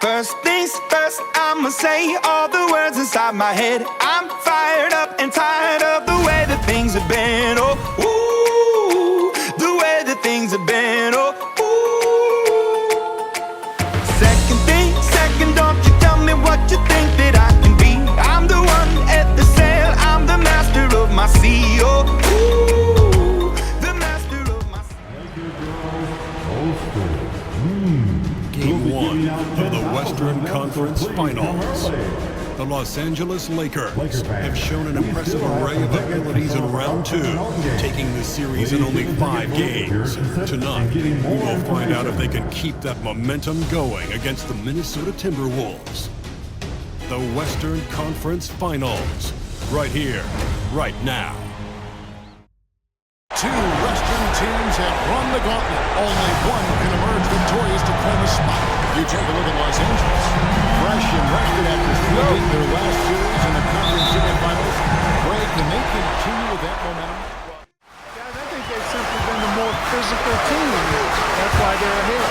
First things first, I'ma say all the words inside my head. I'm fired up and tired of the way that things have been. Oh, ooh, the way that things have been. Oh, ooh. Second thing, second, don't you tell me what you think that I can be. I'm the one at the sail, I'm the master of my sea. Oh, ooh, the master of my sea. Game 1 of the Western Conference Finals. The Los Angeles Lakers have shown an impressive array of abilities in round 2, taking the series in only 5 games. Tonight, we will find out if they can keep that momentum going against the Minnesota Timberwolves. The Western Conference Finals, right here, right now. Two Western teams have run the gauntlet. Only one can emerge victorious to claim a spot. You take a look at Los Angeles. Fresh and rested after sweeping their last series in the conference semifinals. Greg, can they continue with that momentum? Guys, I think they've simply been the more physical team. That's why they're ahead.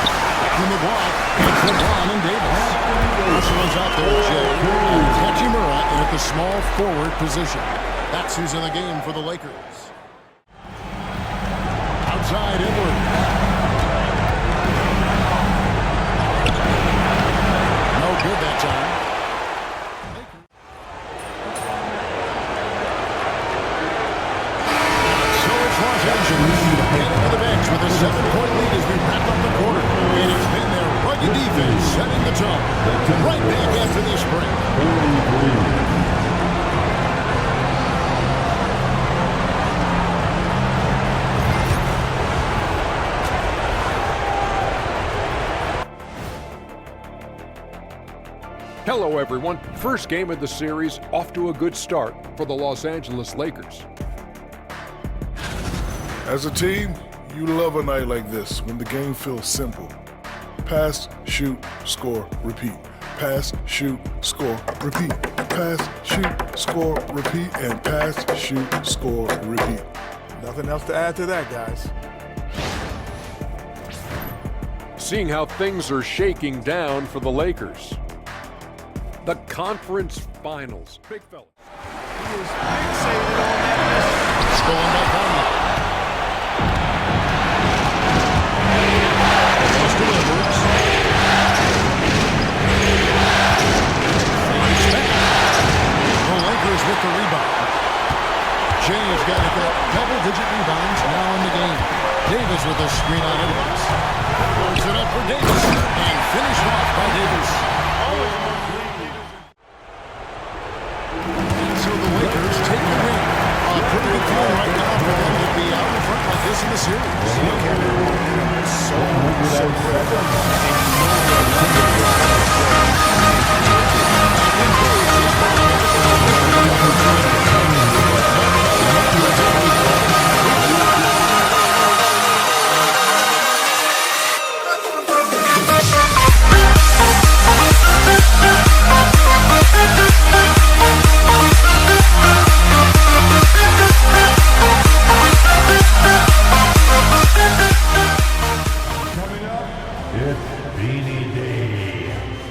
In the block, it's LeBron and Davis. Hustles out there, Jay. And Hachimura at the small forward position. That's who's in the game for the Lakers. Outside Edwards. No good that time. So it's Los Angeles heading to the bench with a 7-point lead as we wrap up the quarter. And it's been their rugged defense setting the tone. Right back after this break. Hello everyone, first game of the series off to a good start for the Los Angeles Lakers. As a team, you love a night like this when the game feels simple. Pass, shoot, score, repeat. Pass, shoot, score, repeat. Pass, shoot, score, repeat, and pass, shoot, score, repeat. Nothing else to add to that, guys. Seeing how things are shaking down for the Lakers. The conference finals. Big fella. He is fixated on that. It's going back on now. Goes to Edwards. Flies back. The Lakers with the rebound. Jay's got double-digit rebounds now in the game. Davis with a screen on Edwards. Throws it up for Davis. And finished off by Davis. Take the win. A pretty good call right now for them to be out in front like this in the series. Look at it.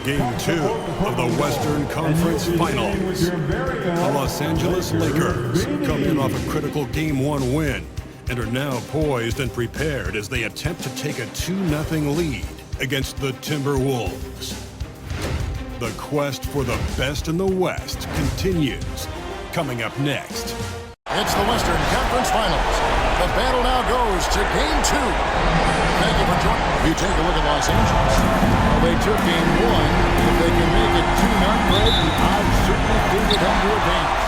Game 2 of the Western Conference Finals. The Los Angeles Lakers come in off a critical Game 1 win and are now poised and prepared as they attempt to take a 2-0 lead against the Timberwolves. The quest for the best in the West continues. Coming up next. It's the Western Conference Finals. The battle now goes to Game 2. Thank you for joining. You take a look at Los Angeles. Well, they took Game 1. If they can make it 2-0, the odds certainly favor them to advance.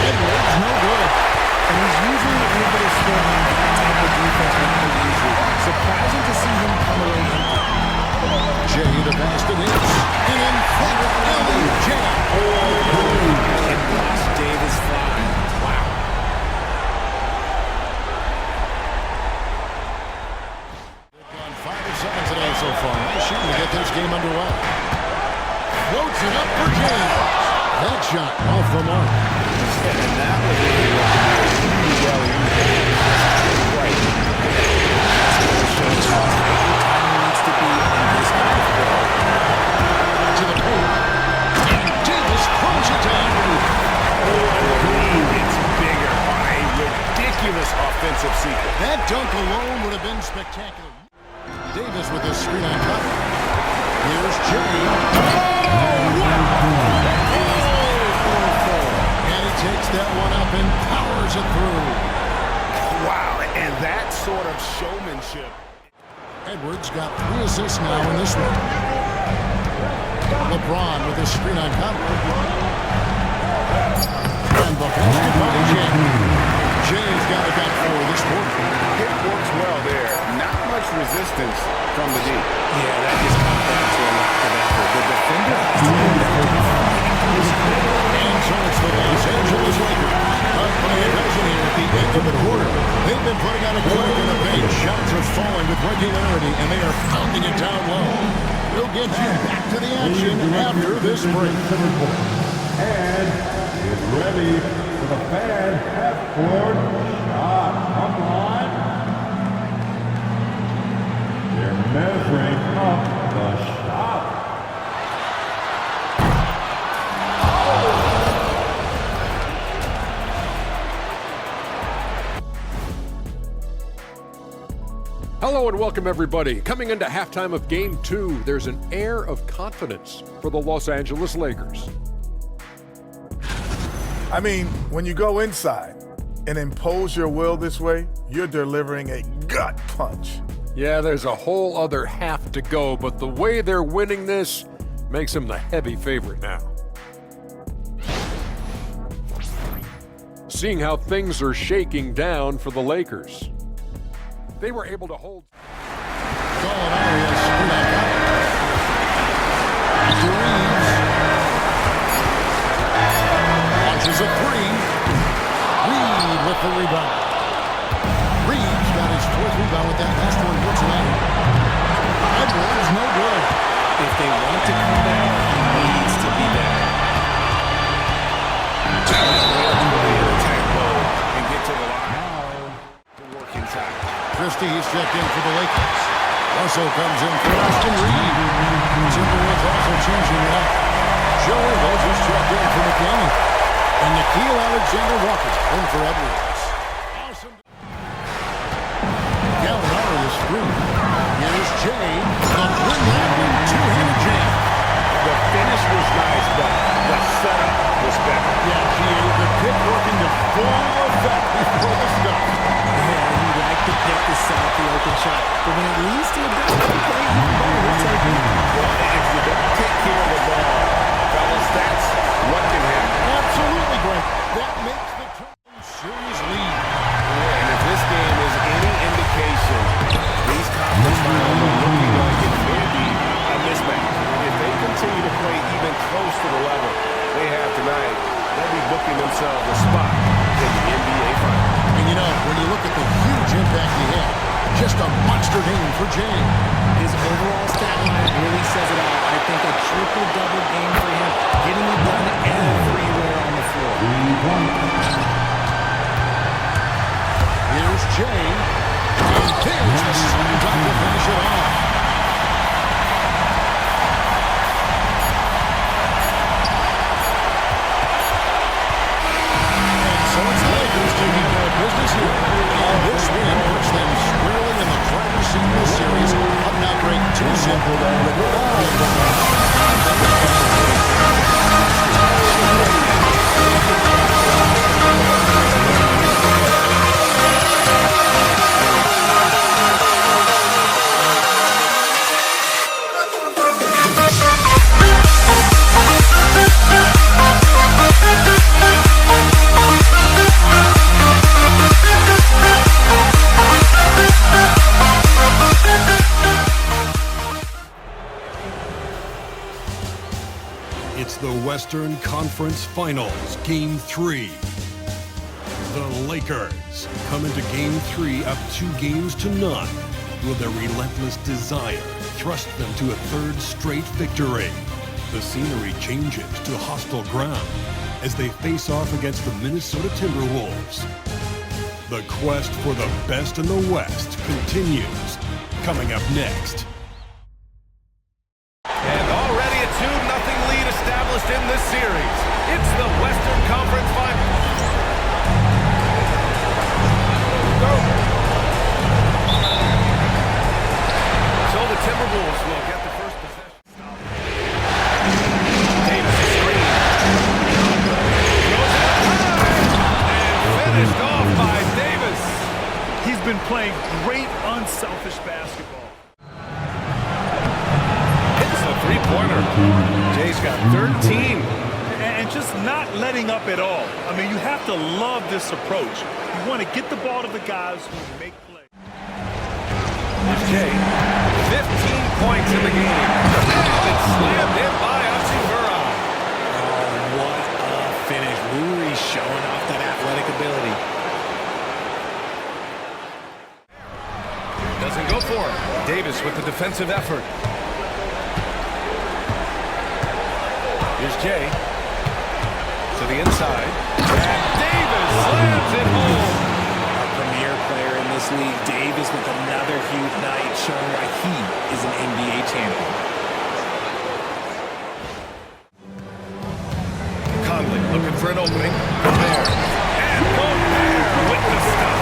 Edwards, no good. And he's usually able to score on that type of defense with no easy. Surprising to see him come away empty. Jay the pass to Davis. And in front of Ellie Jay. And watch Davis fly. Wow. They've gone 5 of 7 today so far. Nice shooting to get this game underway. Floats it up for James. That shot off the mark. And that was a well right. Shows how tight your timing needs to be in this kind of play. To the paint. And Davis throws it down. I believe it's bigger on a ridiculous offensive sequence. That dunk alone would have been spectacular. Davis with a screen on top. Here's Jimmy. And he takes that one up and powers it through. Wow, and that sort of showmanship. Edwards got 3 assists now in this one. LeBron with a screen on top. And the basket by Jay. Jay's got it back for this quarter. It works well there. Not much resistance from the D. Yeah, that just comes down to a lack of effort. The defender has to be And so it's the Los Angeles Lakers. Up by a dozen here at the end of the quarter. They've been putting out a clinic in the paint. Shots are falling with regularity, and they are pounding it down low. We'll get you back to the action after this break. And is ready for the fan half-court shot. Up line. They're measuring up the shot. Hello and welcome everybody. Coming into halftime of Game 2, there's an air of confidence for the Los Angeles Lakers. I mean, when you go inside and impose your will this way, you're delivering a gut punch. Yeah, there's a whole other half to go, but the way they're winning this makes them the heavy favorite now. Seeing how things are shaking down for the Lakers. They were able to hold. Launches a three. Reed with the rebound. Reed's got his 4th rebound with that last one here tonight. Edwards no good. If they want to come back, he needs to be back. Attack mode and get to the line. The working time. Christie's checked in for the Lakers. Russell comes in for Austin Reed. Timberwolves also changing it up. Joe Ingles is checked in for McDaniel. And Nikhil Alexander-Walker in for Edwards. Awesome. Gallinari is through. Here's Jay. The win-landing two-handed jam. The finish was nice, but the setup was better. Yeah, the pick working to full effect before the stop. Yeah, he liked to pick to set up the open shot. But when it leads to a double play, even better, we'll take it. Well, if you don't take care of the ball, fellas, that's what can happen. Absolutely, Greg. That makes the series lead. And if this game is any indication, these conference finals are looking like it may be a mismatch. If they continue to play even close to the level they have tonight, they'll be booking themselves a spot in the NBA Finals. And you know, when you look at the huge impact he had, just a monster game for Jay. His overall stat line really says it all. I think a triple-double game for him, getting it done everywhere on the floor. Here's Jay. And there's the slam dunk to finish it off. And so it's the Lakers taking care of business here. And this win puts them squarely in the driver's seat in this series. Up now, break 2 simple. It's the Western Conference Finals, Game 3. The Lakers come into Game 3 up 2-0. Will their relentless desire thrust them to a 3rd straight victory? The scenery changes to hostile ground. as they face off against the Minnesota Timberwolves. The quest for the best in the West continues. Coming up next. And already a 2-0 lead established in this series. It's the Western Conference Finals. Go. So the Timberwolves will get the first possession. Davis is screen. Goes and finished off by Davis. He's been playing great, unselfish basketball. Hits a three-pointer. Jay's got 13. And just not letting up at all. I mean, you have to love this approach. You want to get the ball to the guys who make plays. Here's Jay. 15 points in the game. And it's slammed in by Achimura. Oh, what a finish. Rui showing off that athletic ability. Doesn't go for it. Davis with the defensive effort. Here's Jay. To the inside. And Davis slams it home. A premier player in this league, Davis, with another huge night, showing why he is an NBA champion. Conley looking for an opening. Gobert. And Gobert with the stuff.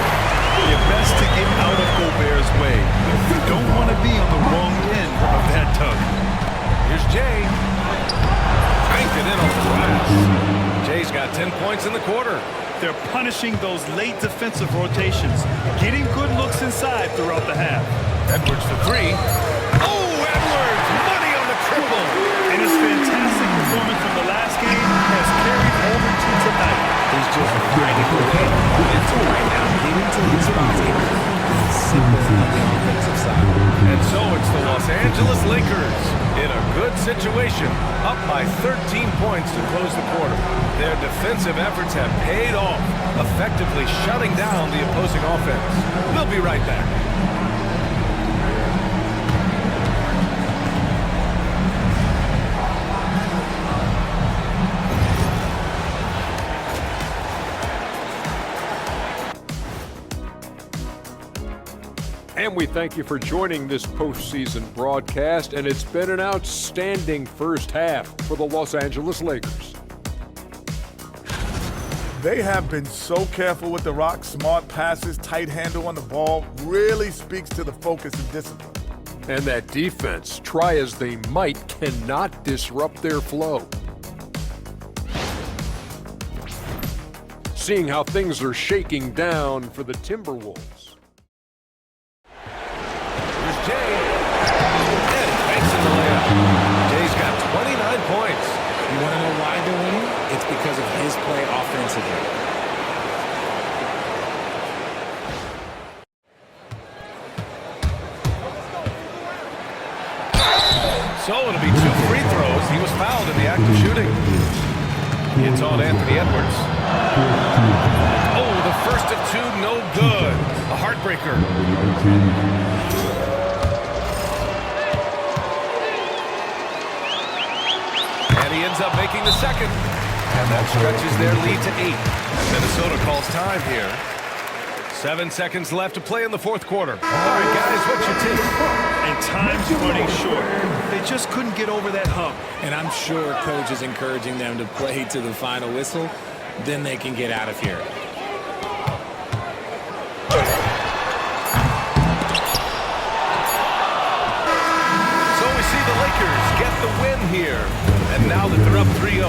You're best to get out of Gobert's way. You don't want to be on the wrong end of that tug. Here's Jay. Banked it in on the glass. Jay's got 10 points in the quarter. They're punishing those late defensive rotations, getting good looks inside throughout the half. Edwards for three. Oh, Edwards! Money on the triple! And his fantastic performance from the last game has carried over to tonight. He's just grinding away. Mental right now, getting to his spots. Simple on the offensive side. And so it's the Los Angeles Lakers in a good situation, up by 13 points to close the quarter. Their defensive efforts have paid off, effectively shutting down the opposing offense. We'll be right back. And we thank you for joining this postseason broadcast, and it's been an outstanding first half for the Los Angeles Lakers. They have been so careful with the rock. Smart passes, tight handle on the ball, really speaks to the focus and discipline. And that defense, try as they might, cannot disrupt their flow. Seeing how things are shaking down for the Timberwolves. Jay. And banks in the layup. Jay's got 29 points. You want to know why they're winning? It's because of his play offensively. So it'll be 2 free throws. He was fouled in the act of shooting. It's on Anthony Edwards. Oh, the first of 2, no good. A heartbreaker. He ends up making the second. And that stretches their lead to 8. And Minnesota calls time here. 7 seconds left to play in the fourth quarter. All right, guys, what's your take? And time's running short. They just couldn't get over that hump. And I'm sure coach is encouraging them to play to the final whistle. Then they can get out of here. So we see the Lakers get the win here. And now that they're up 3-0,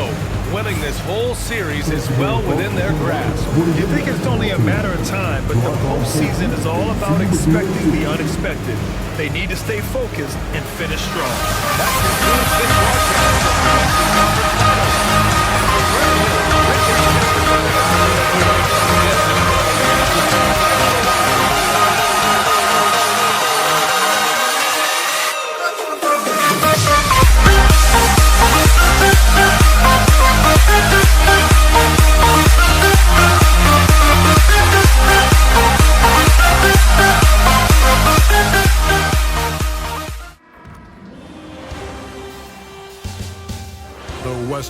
winning this whole series is well within their grasp. You think it's only a matter of time, but the postseason is all about expecting the unexpected. They need to stay focused and finish strong. That concludes this broadcast of the Western Conference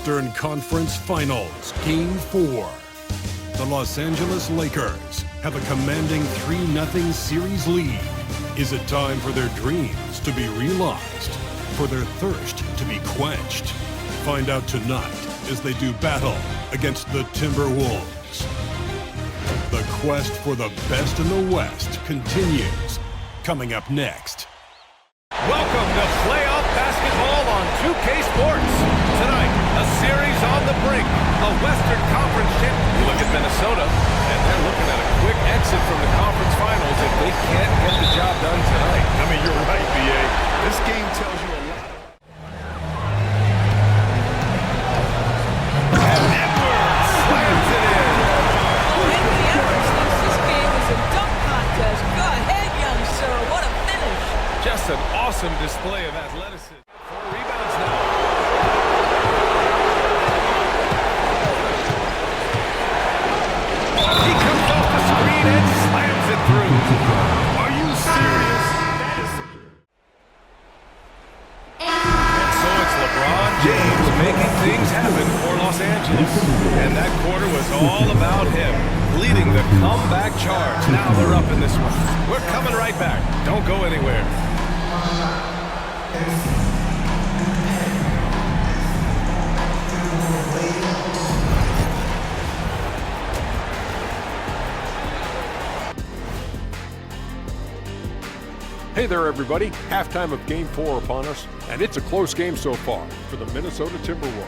Western Conference Finals, Game 4. The Los Angeles Lakers have a commanding 3-0 series lead. Is it time for their dreams to be realized? For their thirst to be quenched? Find out tonight as they do battle against the Timberwolves. The quest for the best in the West continues. Coming up next. Welcome to playoff basketball on 2K Sports. Tonight, a series on the brink, a Western Conference champion. You look at Minnesota, and they're looking at a quick exit from the conference finals if they can't get the job done tonight. I mean, you're right, B.A. This game tells you a lot. And Edwards slams it in. Oh, Anthony Edwards thinks this game is a dunk contest. Go ahead, young sir. What a finish. Just an awesome display of athleticism. 4 rebounds now. He comes off the screen and slams it through. Are you serious? And so it's LeBron James making things happen for Los Angeles. And that quarter was all about him, leading the comeback charge. Now they're up in this one. We're coming right back. Don't go anywhere. Hey there, everybody. Halftime of Game 4 upon us, and it's a close game so far for the Minnesota Timberwolves.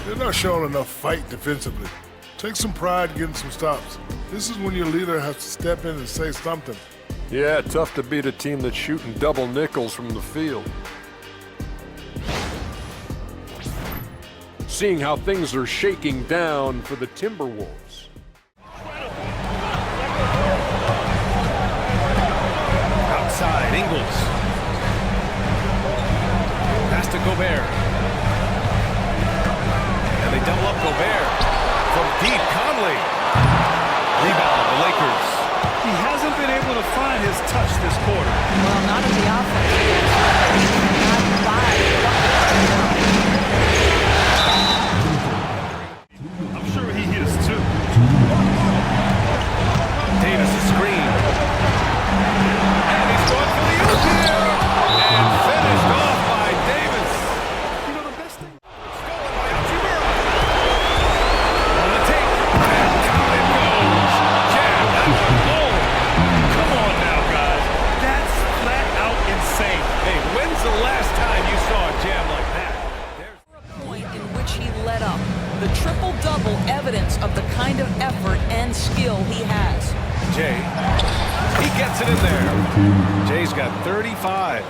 They're not showing enough fight defensively. Take some pride getting some stops. This is when your leader has to step in and say something. Yeah, tough to beat a team that's shooting double nickels from the field. Seeing how things are shaking down for the Timberwolves. Outside, Ingles. Pass to Gobert. And they double up Gobert. From deep, Conley. Rebound, the Lakers. He hasn't been able to find his touch this quarter. Well, not in the offense. Not by. I'm sure he hits too. Davis a screen. And he's going for the open. And finished off by Davis. You know the best thing? Stolen by Hachimura. On the take. And down it goes. Jam, that one low. Come on now, guys. That's flat out insane. Hey, when's the last time you saw a jam like that? Point in which he let up. The triple-double evidence of the kind of effort and skill he has. Jay, he gets it in there. Jay's got 35.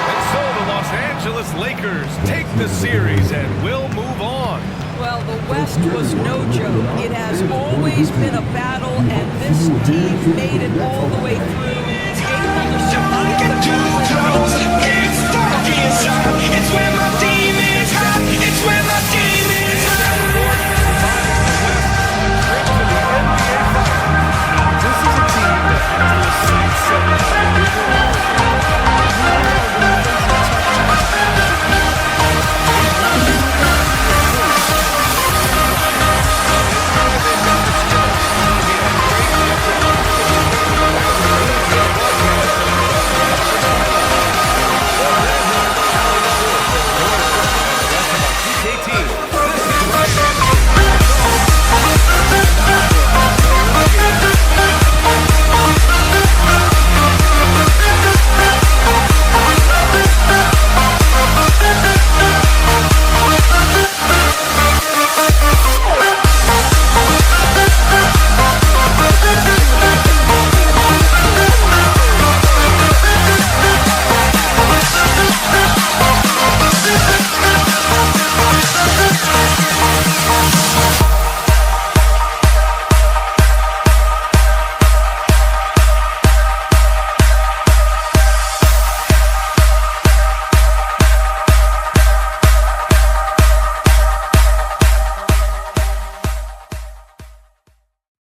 And so the Los Angeles Lakers take the series and will move on. Well, the West was no joke. It has always been a battle, and this team made it all the way through, able to survive the gauntlet. It's when my